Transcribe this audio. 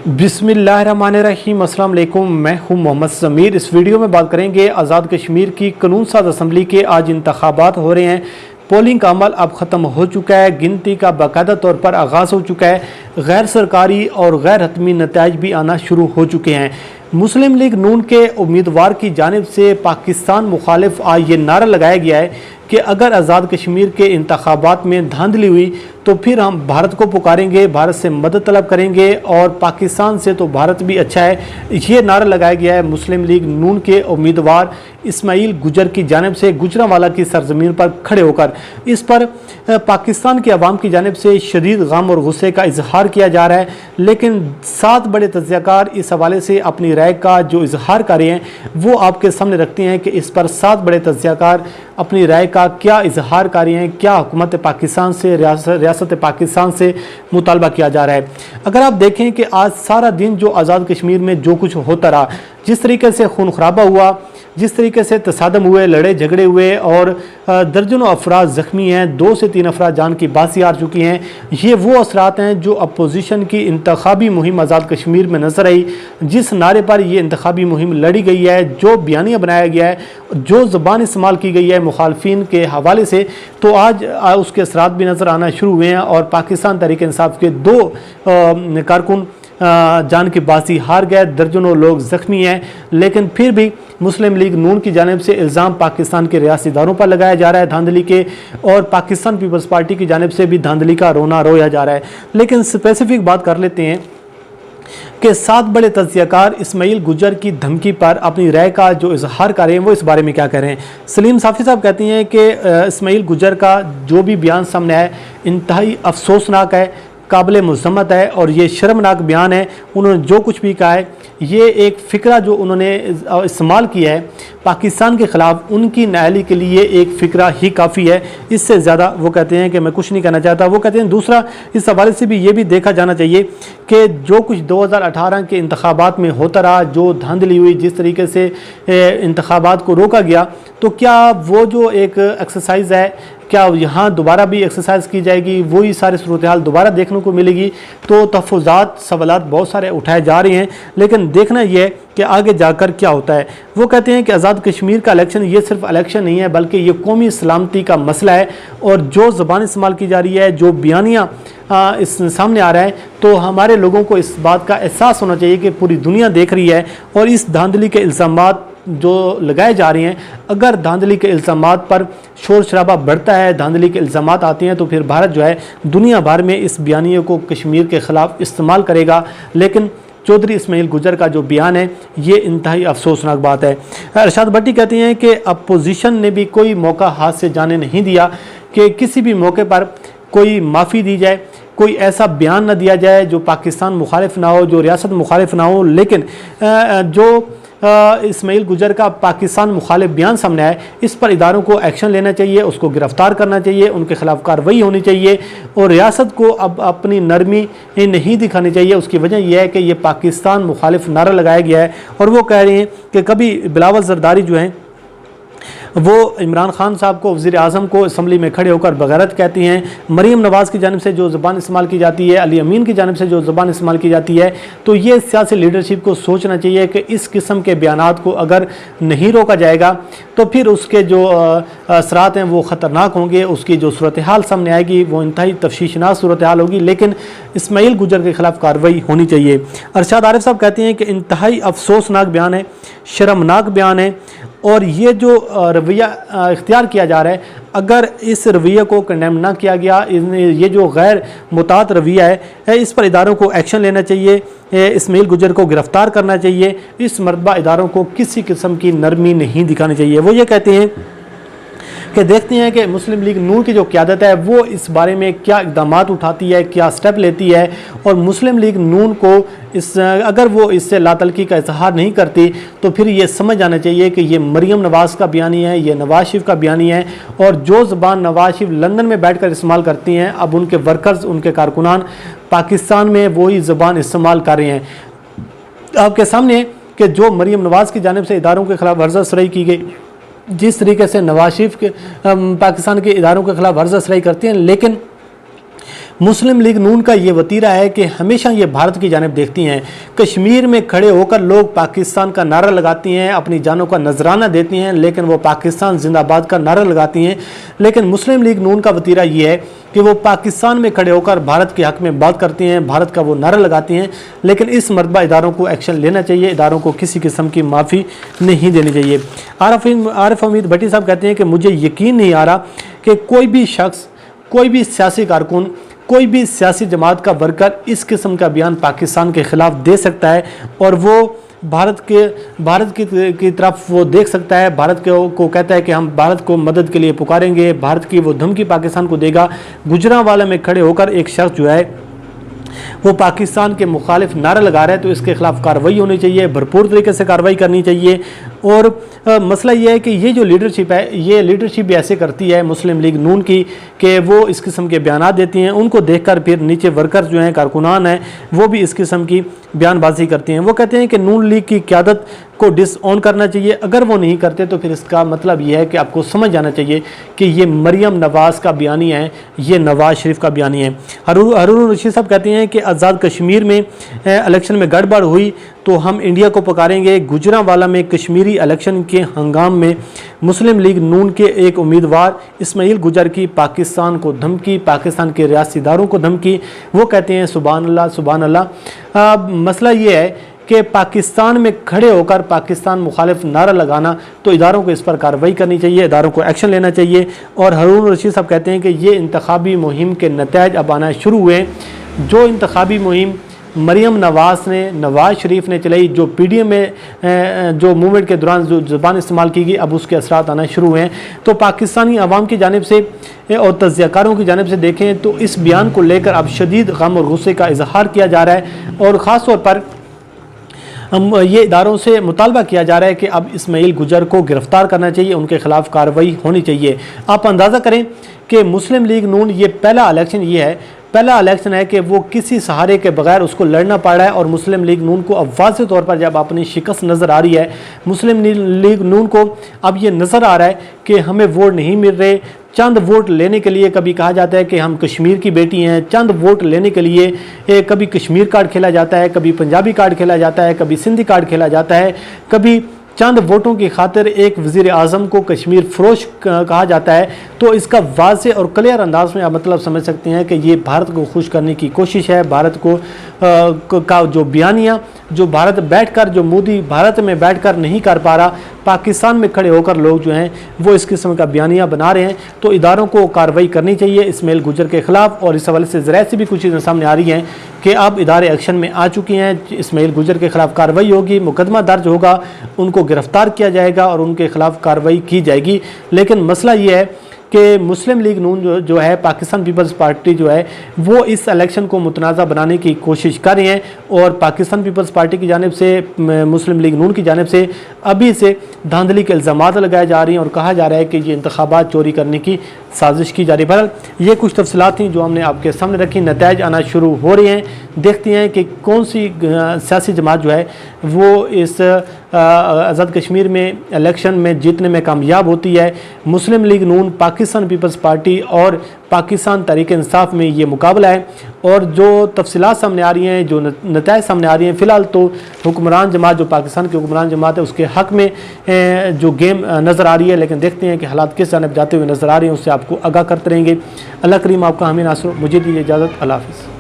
बिस्मिल्लाहिर्रहमानिर्रहीम। अस्सलाम वालेकुम। मैं हूं मोहम्मद ज़मीर। इस वीडियो में बात करेंगे आज़ाद कश्मीर की कानून साज असम्बली के आज इंतखाबात हो रहे हैं। पोलिंग का अमल अब ख़त्म हो चुका है, गिनती का बाकायदा तौर पर आगाज़ हो चुका है, गैर सरकारी और गैर हतमी नताइज भी आना शुरू हो चुके हैं। मुस्लिम लीग नून के उम्मीदवार की जानिब से पाकिस्तान मुखालिफ आज ये नारा लगाया गया है कि अगर आज़ाद कश्मीर के इंतखाबात में धांधली हुई तो फिर हम भारत को पुकारेंगे, भारत से मदद तलब करेंगे और पाकिस्तान से तो भारत भी अच्छा है। ये नारा लगाया गया है मुस्लिम लीग नून के उम्मीदवार इस्माइल गुजर की जानिब से गुजरांवाला की सरजमीन पर खड़े होकर। इस पर पाकिस्तान के अवाम की जानिब से शदीद गम और गुस्से का इजहार किया जा रहा है, लेकिन 7 बड़े तज्ज़ियाकार इस हवाले से अपनी राय का जो इजहार कर रहे हैं वो आपके सामने रखते हैं कि इस पर 7 बड़े तज्ज़ियाकार अपनी राय का क्या इजहार कर रहे हैं, क्या हुकूमत पाकिस्तान से रियासत पाकिस्तान से मुतालबा किया जा रहा है। अगर आप देखें कि आज सारा दिन जो आज़ाद कश्मीर में जो कुछ होता रहा, जिस तरीके से खून खराबा हुआ, जिस तरीके से तसादम हुए, लड़े झगड़े हुए और दर्जनों अफराद ज़ख्मी हैं, 2 से 3 अफराद जान की बासी आ चुकी हैं, ये वो असरात हैं जो अपोजिशन की इंतखाबी मुहिम आज़ाद कश्मीर में नजर आई। जिस नारे पर यह इंतखाबी मुहिम लड़ी गई है, जो बयानिया बनाया गया है, जो ज़बान इस्तेमाल की गई है मुखालफिन के हवाले से, तो आज उसके असरात भी नज़र आना शुरू हुए हैं और पाकिस्तान तहरीक इंसाफ के 2 कारकुन जान की बाजी हार गए, दर्जनों लोग ज़ख्मी हैं। लेकिन फिर भी मुस्लिम लीग नून की जानिब से इल्ज़ाम पाकिस्तान के रियासी इदारों पर लगाया जा रहा है धांधली के, और पाकिस्तान पीपल्स पार्टी की जानिब से भी धांधली का रोना रोया जा रहा है। लेकिन स्पेसिफिक बात कर लेते हैं कि 7 बड़े तज्ज़ियाकार इस्माइल गुजर की धमकी पर अपनी राय का जो इजहार कर रहे हैं वो इस बारे में क्या कह रहे हैं। सलीम साफ़ी साहब कहती हैं कि इस्माइल गुजर का जो भी बयान सामने आया इंतहाई अफसोसनाक है, काबिल मज़म्मत है और ये शर्मनाक बयान है। उन्होंने जो कुछ भी कहा है, ये एक फ़िक्रा जो उन्होंने इस्तेमाल किया है पाकिस्तान के ख़िलाफ़, उनकी नाअहली के लिए एक फ़िक्रा ही काफ़ी है। इससे ज़्यादा वो कहते हैं कि मैं कुछ नहीं कहना चाहता। वो कहते हैं दूसरा, इस हवाले से भी ये भी देखा जाना चाहिए कि जो कुछ 2018 के इंतखाबात में होता रहा, जो धांधली हुई, जिस तरीके से इंतखाबात को रोका गया, तो क्या वो जो एक एक्सरसाइज है, क्या यहाँ दोबारा भी एक्सरसाइज की जाएगी, वही सारी सूरत हाल दोबारा देखने को मिलेगी? तो तहफ़्फ़ुज़ात सवालात बहुत सारे उठाए जा रहे हैं, लेकिन देखना यह है कि आगे जाकर क्या होता है। वो कहते हैं कि आज़ाद कश्मीर का इलेक्शन ये सिर्फ इलेक्शन नहीं है, बल्कि ये कौमी सलामती का मसला है। और जो ज़बान इस्तेमाल की जा रही है, जो बयानिया इस सामने आ रहा है, तो हमारे लोगों को इस बात का एहसास होना चाहिए कि पूरी दुनिया देख रही है और इस धांधली के इल्ज़ामात जो लगाए जा रहे हैं, अगर धांधली के इल्ज़ामात पर शोर शराबा बढ़ता है, धांधली के इल्ज़ामात आते हैं, तो फिर भारत जो है दुनिया भर में इस बयानिए को कश्मीर के ख़िलाफ़ इस्तेमाल करेगा। लेकिन चौधरी इस्माइल गुजर का जो बयान है ये इंतहाई अफसोसनाक बात है। अरशद भट्टी कहती हैं कि अपोजिशन ने भी कोई मौका हाथ से जाने नहीं दिया कि किसी भी मौके पर कोई माफ़ी दी जाए, कोई ऐसा बयान न दिया जाए जो पाकिस्तान मुखालिफ ना हो, जो रियासत मुखालिफ ना हो। लेकिन जो इस्माइल गुजर का पाकिस्तान मुखालिफ बयान सामने आए, इस पर इदारों को एक्शन लेना चाहिए, उसको गिरफ्तार करना चाहिए, उनके खिलाफ कार्रवाई होनी चाहिए और रियासत को अब अपनी नरमी नहीं दिखानी चाहिए। उसकी वजह यह है कि ये पाकिस्तान मुखालिफ नारा लगाया गया है और वो कह रहे हैं कि कभी बिलावल जरदारी जो हैं वो इमरान खान साहब को, वज़ीर आज़म को असम्बली में खड़े होकर बग़ैरत कहती हैं। मरीम नवाज़ की जानिब से जो ज़बान इस्तेमाल की जाती है, अली अमीन की जानिब से जो ज़बान इस्तेमाल की जाती है, तो ये सियासी लीडरशिप को सोचना चाहिए कि इस किस्म के बयानात को अगर नहीं रोका जाएगा तो फिर उसके जो असरात हैं वो ख़तरनाक होंगे, उसकी जो सूरत हाल सामने आएगी वो इंतहाई तफ्शीशनाक सूरत हाल होगी। लेकिन इस्माइल गुजर के ख़िलाफ़ कार्रवाई होनी चाहिए। अरशद आरिफ साहब कहते हैं कि इंतहाई अफसोसनाक बयान है, शर्मनाक बयान है और ये जो रवैया इख्तियार किया जा रहा है, अगर इस रवैये को कंडेम ना किया गया, ये जो गैर मुतात रवैया है, इस पर इदारों को एक्शन लेना चाहिए, इस्माइल गुजर को गिरफ़्तार करना चाहिए, इस मरतबा इदारों को किसी किस्म की नरमी नहीं दिखानी चाहिए। वो ये कहते हैं कि देखते हैं कि मुस्लिम लीग नून की जो क़यादत है वो इस बारे में क्या इक़दामात उठाती है, क्या स्टेप लेती है, और मुस्लिम लीग नून को अगर वो इससे लातलकी का इजहार नहीं करती तो फिर ये समझ आना चाहिए कि ये मरीम नवाज़ का बयानी है, ये नवाज शरीफ का बयानी है, और जो ज़बान नवाज शरीफ लंदन में बैठ कर इस्तेमाल करती हैं, अब उनके वर्कर्स, उनके कारकुनान पाकिस्तान में वही ज़बान इस्तेमाल कर रहे हैं। आपके सामने कि जो मरीम नवाज़ की जानिब से इदारों के ख़िलाफ़ वर्ज़शरई की गई, जिस तरीके से नवाज शरीफ के पाकिस्तान के इदारों के ख़िलाफ़ वर्ज़शरई करती हैं, लेकिन مسلم لیگ نون کا یہ وتیرہ ہے کہ ہمیشہ یہ بھارت کی جانب دیکھتی ہیں، کشمیر میں کھڑے ہو کر لوگ پاکستان کا نعرہ لگاتی ہیں، اپنی جانوں کا نذرانہ دیتی ہیں، لیکن وہ پاکستان زندہ باد کا نعرہ لگاتی ہیں۔ لیکن مسلم لیگ نون کا وتیرہ یہ ہے کہ وہ پاکستان میں کھڑے ہو کر بھارت کے حق میں بات کرتی ہیں، بھارت کا وہ نعرہ لگاتی ہیں، لیکن اس مرتبہ اداروں کو ایکشن لینا چاہیے، اداروں کو کسی قسم کی معافی نہیں دینی چاہیے۔ عارف حمید بھٹی صاحب کہتے ہیں کہ مجھے یقین نہیں آ رہا کہ کوئی بھی شخص، کوئی بھی سیاسی کارکن، کوئی بھی سیاسی جماعت کا ورکر اس قسم کا بیان پاکستان کے خلاف دے سکتا ہے اور وہ بھارت کی طرف وہ دیکھ سکتا ہے، بھارت کو کہتا ہے کہ ہم بھارت کو مدد کے لیے پکاریں گے، بھارت کی وہ دھمکی پاکستان کو دے گا۔ گوجرانوالہ میں کھڑے ہو کر ایک شخص جو ہے وہ پاکستان کے مخالف نعرہ لگا رہا ہے، تو اس کے خلاف کارروائی ہونی چاہیے، بھرپور طریقے سے کارروائی کرنی چاہیے۔ اور مسئلہ یہ ہے کہ یہ جو لیڈرشپ ہے، یہ لیڈرشپ بھی ایسے کرتی ہے مسلم لیگ نون کی کہ وہ اس قسم کے بیانات دیتی ہیں، ان کو دیکھ کر پھر نیچے ورکر جو ہیں، کارکنان ہیں، وہ بھی اس قسم کی بیان بازی کرتے ہیں۔ وہ کہتے ہیں کہ نون لیگ کی قیادت کو ڈس آن کرنا چاہیے، اگر وہ نہیں کرتے تو پھر اس کا مطلب یہ ہے کہ آپ کو سمجھ جانا چاہیے کہ یہ مریم نواز کا بیانیہ ہے، یہ نواز شریف کا بیانیہ ہے۔ ہارون رشید صاحب کہتے ہیں کہ آزاد کشمیر میں الیکشن میں گڑبڑ ہوئی تو ہم انڈیا کو پکاریں گے۔ گوجرانوالہ میں کشمیری الیکشن کے ہنگام میں مسلم لیگ نون کے ایک امیدوار اسماعیل گجر کی پاکستان کو دھمکی، پاکستان کے ریاستی اداروں کو دھمکی۔ وہ کہتے ہیں سبحان اللہ سبحان اللہ۔ مسئلہ یہ ہے کہ پاکستان میں کھڑے ہو کر پاکستان مخالف نعرہ لگانا، تو اداروں کو اس پر کارروائی کرنی چاہیے، اداروں کو ایکشن لینا چاہیے۔ اور ہارون رشید صاحب کہتے ہیں کہ یہ انتخابی مہم کے نتائج اب آنا شروع ہوئے، جو انتخابی مہم مریم نواز نے، نواز شریف نے چلائی، جو پی ڈی ایم میں جو موومنٹ کے دوران جو زبان استعمال کی گئی، اب اس کے اثرات آنا شروع ہوئے ہیں۔ تو پاکستانی عوام کی جانب سے اور تجزیہ کاروں کی جانب سے دیکھیں تو اس بیان کو لے کر اب شدید غم اور غصے کا اظہار کیا جا رہا ہے، اور خاص طور پر یہ اداروں سے مطالبہ کیا جا رہا ہے کہ اب اسماعیل گجر کو گرفتار کرنا چاہیے، ان کے خلاف کارروائی ہونی چاہیے۔ آپ اندازہ کریں کہ مسلم لیگ نون یہ پہلا الیکشن ہے کہ وہ کسی سہارے کے بغیر اس کو لڑنا پڑ رہا ہے، اور مسلم لیگ نون کو اب واضح طور پر جب اپنی شکست نظر آ رہی ہے، مسلم لیگ نون کو اب یہ نظر آ رہا ہے کہ ہمیں ووٹ نہیں مل رہے۔ چند ووٹ لینے کے لیے کبھی کہا جاتا ہے کہ ہم کشمیر کی بیٹی ہیں، چند ووٹ لینے کے لیے کبھی کشمیر کارڈ کھیلا جاتا ہے، کبھی پنجابی کارڈ کھیلا جاتا ہے، کبھی سندھی کارڈ کھیلا جاتا ہے، کبھی چند ووٹوں کی خاطر ایک وزیر اعظم کو کشمیر فروش کہا جاتا ہے۔ تو اس کا واضح اور کلیئر انداز میں آپ مطلب سمجھ سکتے ہیں کہ یہ بھارت کو خوش کرنے کی کوشش ہے، بھارت کا جو بیانیہ، جو بھارت بیٹھ کر، جو مودی بھارت میں بیٹھ کر نہیں کر پا رہا، پاکستان میں کھڑے ہو کر لوگ جو ہیں وہ اس قسم کا بیانیہ بنا رہے ہیں۔ تو اداروں کو کارروائی کرنی چاہیے اسماعیل گجر کے خلاف، اور اس حوالے سے ذرائع سے بھی کچھ چیزیں سامنے آ رہی ہیں کہ اب ادارے ایکشن میں آ چکی ہیں، اسماعیل گجر کے خلاف کارروائی ہوگی، مقدمہ درج ہوگا، ان کو گرفتار کیا جائے گا اور ان کے خلاف کارروائی کی جائے گی۔ لیکن مسئلہ یہ ہے کہ مسلم لیگ نون جو ہے، پاکستان پیپلز پارٹی جو ہے، وہ اس الیکشن کو متنازع بنانے کی کوشش کر رہے ہیں، اور پاکستان پیپلز پارٹی کی جانب سے، مسلم لیگ نون کی جانب سے ابھی سے دھاندلی کے الزامات لگائے جا رہے ہیں، اور کہا جا رہا ہے کہ یہ انتخابات چوری کرنے کی سازش کی جا رہی ہے۔ بہرحال یہ کچھ تفصیلات تھیں جو ہم نے آپ کے سامنے رکھی، نتائج آنا شروع ہو رہے ہیں، دیکھتے ہیں کہ کون سی سیاسی جماعت جو ہے وہ اس آزاد کشمیر میں الیکشن میں جیتنے میں کامیاب ہوتی ہے۔ مسلم لیگ نون، پاکستان پیپلز پارٹی اور پاکستان تحریک انصاف میں یہ مقابلہ ہے، اور جو تفصیلات سامنے آ رہی ہیں، جو نتائج سامنے آ رہی ہیں، فی الحال تو حکمران جماعت، جو پاکستان کی حکمران جماعت ہے، اس کے حق میں جو گیم نظر آ رہی ہے، لیکن دیکھتے ہیں کہ حالات کس جانب جاتے ہوئے نظر آ رہے ہیں، اس سے آپ کو آگاہ کرتے رہیں گے۔ اللہ کریم آپ کا حامی ناصر، مجھے دیجیے اجازت، اللہ حافظ۔